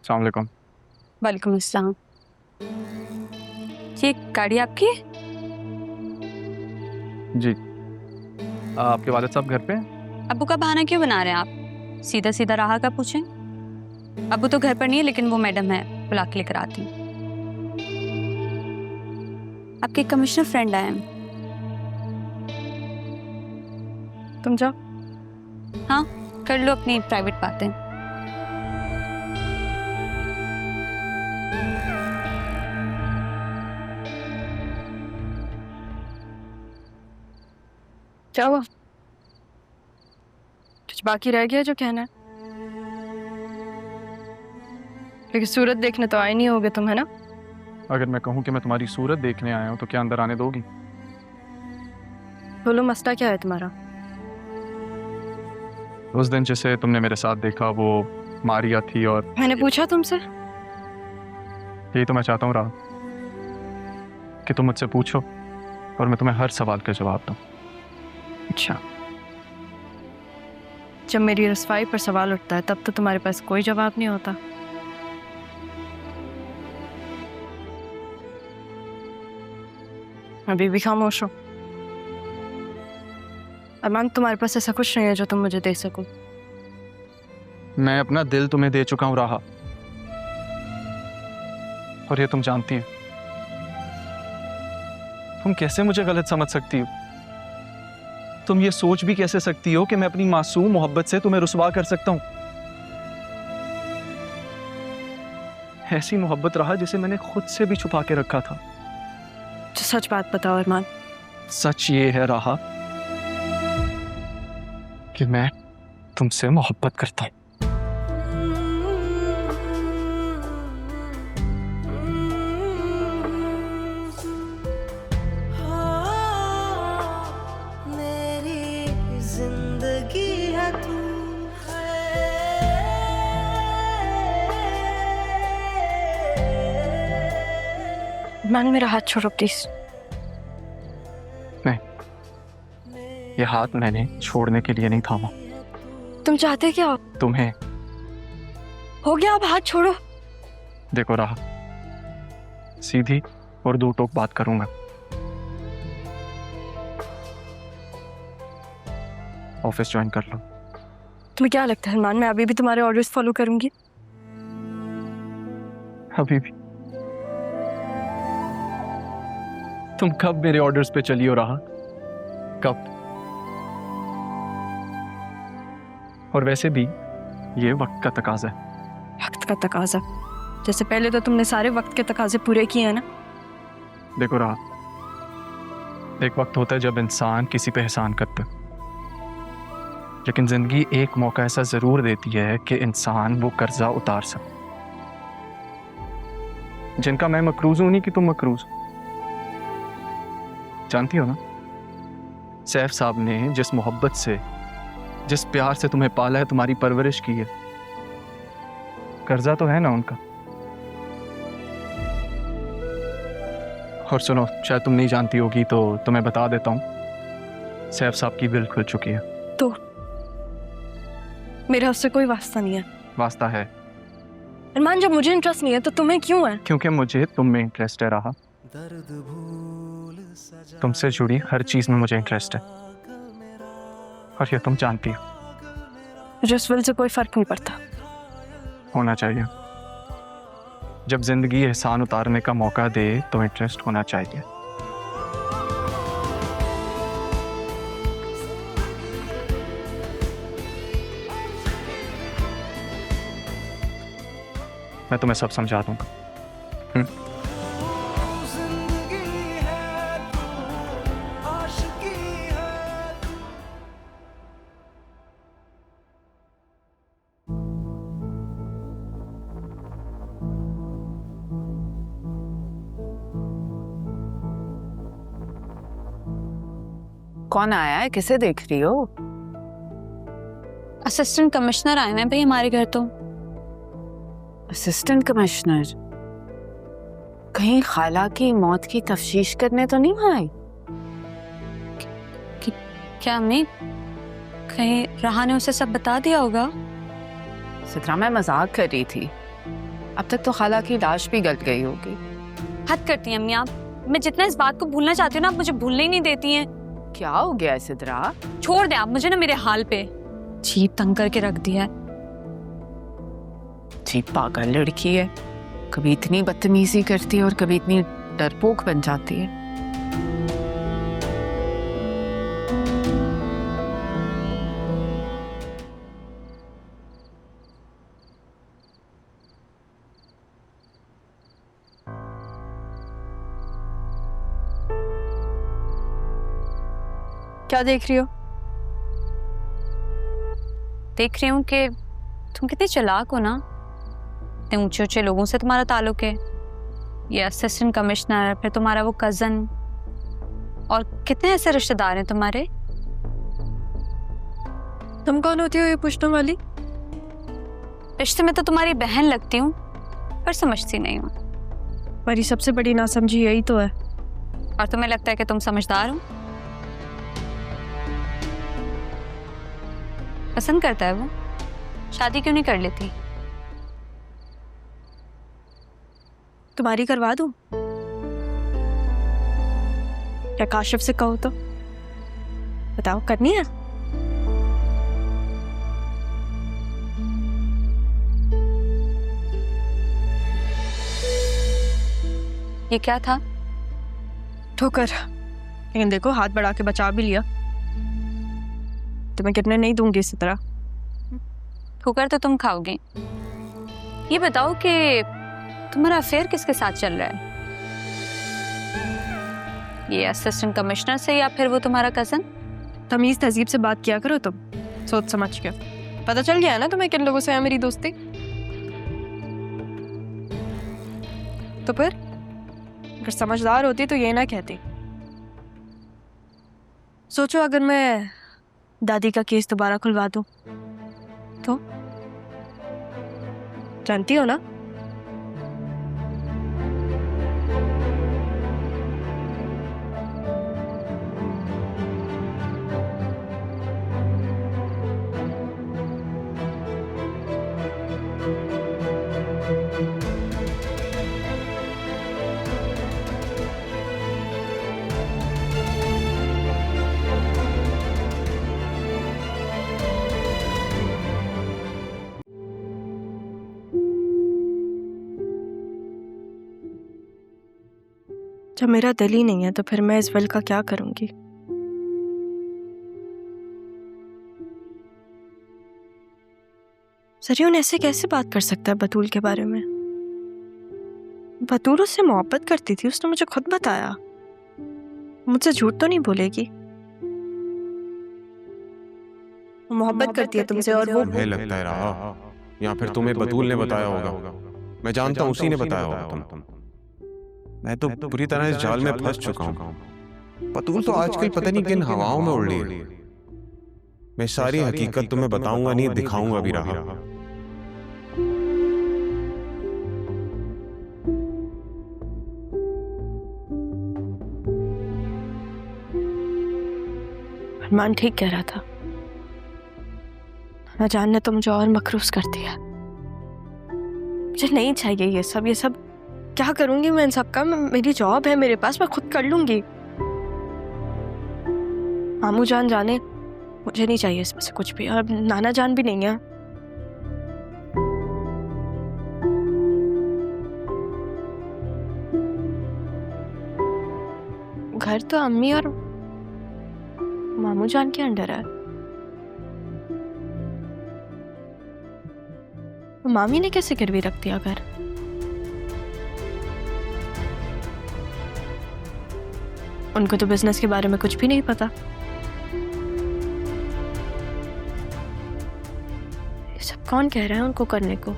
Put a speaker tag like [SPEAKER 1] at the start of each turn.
[SPEAKER 1] अस्सलाम वालेकुम।
[SPEAKER 2] वालेकुम अस्सलाम। ये गाड़ी आपकी है?
[SPEAKER 1] जी। आपके वालिद साहब घर पे हैं?
[SPEAKER 2] अब्बू का बहाना क्यों बना रहे हैं आप? सीधा सीधा राह का पूछें। अब्बू तो घर पर नहीं है, लेकिन वो मैडम है, बुला के लेकर आती हूँ। आपके कमिश्नर फ्रेंड आए हैं। तुम जाओ। हाँ, कर लो अपनी प्राइवेट बातें।
[SPEAKER 3] क्या हुआ? कुछ बाकी रह गया जो कहना है? लेकिन सूरत देखने तो आए नहीं होगे तुम, है ना?
[SPEAKER 1] अगर मैं कहूँ कि मैं तुम्हारी सूरत देखने आया हूँ तो क्या अंदर आने दोगी?
[SPEAKER 3] बोलो, मसला क्या है तुम्हारा?
[SPEAKER 1] उस दिन जिसे तुमने मेरे साथ देखा वो मारिया थी, और
[SPEAKER 3] मैंने पूछा तुमसे?
[SPEAKER 1] यही तो मैं चाहता हूँ राह, कि तुम मुझसे पूछो और मैं तुम्हें हर सवाल का जवाब दूँ।
[SPEAKER 3] अच्छा, जब मेरी रसवाई पर सवाल उठता है तब तो तुम्हारे पास कोई जवाब नहीं होता। अभी भी खामोश हो। अरमान, तुम्हारे पास ऐसा कुछ नहीं है जो तुम मुझे दे सको।
[SPEAKER 1] मैं अपना दिल तुम्हें दे चुका हूँ राह, और ये तुम जानती हो। तुम कैसे मुझे गलत समझ सकती हो? तुम ये सोच भी कैसे सकती हो कि मैं अपनी मासूम मोहब्बत से तुम्हें रुसवा कर सकता हूं? ऐसी मोहब्बत रहा जिसे मैंने खुद से भी छुपा के रखा था।
[SPEAKER 3] तो सच बात बताओ अरमान।
[SPEAKER 1] सच ये है राहा कि मैं तुमसे मोहब्बत करता हूं।
[SPEAKER 3] अरमान, मेरा हाथ छोड़ो प्लीज।
[SPEAKER 1] नहीं, ये हाथ मैंने छोड़ने के लिए नहीं थामा।
[SPEAKER 3] तुम चाहते क्या हो?
[SPEAKER 1] तुम्हें।
[SPEAKER 3] हो गया, अब हाथ छोड़ो।
[SPEAKER 1] देखो राहा, सीधी और दो टोक बात करूंगा। ऑफिस ज्वाइन कर लो।
[SPEAKER 3] तुम्हें क्या लगता है अरमान, मैं अभी भी तुम्हारे ऑर्डर्स फॉलो करूंगी?
[SPEAKER 1] अभी भी? तुम कब मेरे ऑर्डर्स पे चली हो राहा? कब? और वैसे भी ये वक्त का तकाजा है।
[SPEAKER 3] वक्त का तकाजा? जैसे पहले तो तुमने सारे वक्त के तकाजे पूरे किए हैं ना।
[SPEAKER 1] देखो राहा, एक वक्त होता है जब इंसान किसी पे एहसान करता है, लेकिन जिंदगी एक मौका ऐसा जरूर देती है कि इंसान वो कर्जा उतार सके। जिनका मैं मकरूज हूं, नहीं कि तुम मकरूज। जानती हो ना, सैफ साहब ने जिस मोहब्बत से, जिस प्यार से तुम्हें पाला है, तुम्हारी परवरिश की है, कर्जा तो है ना उनका। और सुनो, शायद तुम नहीं जानती होगी तो तुम्हें बता देता हूं, सैफ साहब की विल खुल चुकी है।
[SPEAKER 3] तो मेरा उससे कोई वास्ता नहीं है।
[SPEAKER 1] वास्ता है।
[SPEAKER 3] अरमान, जब मुझे इंटरेस्ट नहीं है तो तुम्हें क्यों है?
[SPEAKER 1] क्योंकि मुझे तुम में इंटरेस्ट है राहा। तुमसे जुड़ी हर चीज में मुझे इंटरेस्ट है, और ये तुम जानती हो।
[SPEAKER 3] मुझे उस विल से कोई फर्क नहीं पड़ता।
[SPEAKER 1] होना चाहिए। जब जिंदगी एहसान उतारने का मौका दे तो इंटरेस्ट होना चाहिए। मैं तुम्हें सब समझा दूंगा।
[SPEAKER 4] कौन आया है? किसे देख रही हो?
[SPEAKER 2] असिस्टेंट कमिश्नर आए हैं भाई हमारे घर। तो
[SPEAKER 4] असिस्टेंट कमिश्नर? कहीं खाला की मौत की तफ्तीश करने तो नहीं आई?
[SPEAKER 2] क्या अम्मी, कहीं राहा ने उसे सब बता दिया होगा?
[SPEAKER 4] सित्रा, मैं मजाक कर रही थी। अब तक तो खाला की लाश भी गल गई होगी।
[SPEAKER 2] हद करती हैं अम्मी आप। मैं जितना इस बात को भूलना चाहती हूँ ना, आप मुझे भूलने ही नहीं देती हैं।
[SPEAKER 4] क्या हो गया है सिद्रा?
[SPEAKER 2] छोड़ दे आप मुझे ना मेरे हाल पे। जीप तंग करके रख दिया है।
[SPEAKER 4] जी पागल लड़की है, कभी इतनी बदतमीजी करती है और कभी इतनी डरपोक बन जाती है।
[SPEAKER 3] क्या देख रही हो?
[SPEAKER 2] देख रही हूँ कि तुम कितनी चालाक हो ना। इतने ऊंचे ऊंचे लोगों से तुम्हारा ताल्लुक है। ये असिस्टेंट कमिश्नर, फिर तुम्हारा वो कजन, और कितने ऐसे रिश्तेदार हैं तुम्हारे।
[SPEAKER 3] तुम कौन होती हो ये पूछने वाली?
[SPEAKER 2] रिश्ते में तो तुम्हारी बहन लगती हूँ, पर समझती नहीं हूँ।
[SPEAKER 3] मेरी सबसे बड़ी नासमझी यही तो है।
[SPEAKER 2] और तुम्हें लगता है कि तुम समझदार हो। पसंद करता है वो, शादी क्यों नहीं कर लेती?
[SPEAKER 3] तुम्हारी करवा दूं? या काशिफ से कहो तो? बताओ, करनी है?
[SPEAKER 2] ये क्या था?
[SPEAKER 3] ठोकर। लेकिन देखो, हाथ बढ़ा के बचा भी लिया। तुम्हें गिरने नहीं दूंगी इसी तरह।
[SPEAKER 2] ठोकर तो तुम खाओगे। ये बताओ कि तुम्हारा अफेयर किसके साथ चल रहा है? ये असिस्टेंट कमिश्नर से या फिर वो तुम्हारा कजन?
[SPEAKER 3] तमीज तहजीब से बात किया करो तुम, सोच समझ के। पता चल गया है ना तुम्हें किन लोगों से है मेरी दोस्ती। तो फिर अगर समझदार होती तो ये ना कहती। सोचो, अगर मैं दादी का केस दोबारा खुलवा दूं तो? जानती हो ना? जब मेरा दिल ही नहीं है तो फिर मैं इस विल का क्या करूंगी? सरियन ऐसे कैसे बात कर सकता है बतूल के बारे में? बतूल उससे मोहब्बत करती थी, उसने मुझे खुद बताया। मुझसे झूठ तो नहीं बोलेगी। मोहब्बत करती है तुमसे और वो
[SPEAKER 5] तुम्हें लगता है रहा, या फिर तुम्हें बतूल ने बताया होगा। मैं जानता हूँ उसी ने बताया होगा। तुम मैं तो पूरी तरह इस जाल में फंस चुका हूँ। बतूल तो आजकल पता नहीं किन हवाओं में उड़ रही है। मैं सारी हकीकत तुम्हें बताऊंगा नहीं, दिखाऊंगा भी रहा।
[SPEAKER 3] अरमान ठीक कह रहा था। न जानने तो मुझे और मकरूस कर दिया। मुझे नहीं चाहिए ये सब। क्या करूंगी मैं इन सब का? मेरी जॉब है मेरे पास, मैं खुद कर लूंगी। मामू जान जाने, मुझे नहीं चाहिए इसमें से कुछ भी। और नाना जान भी नहीं है। घर तो अम्मी और मामू जान के अंडर है। मामी ने कैसे गिरवी रख दिया घर? उनको तो बिजनेस के बारे में कुछ भी नहीं पता। ये सब कौन कह रहा है उनको करने को?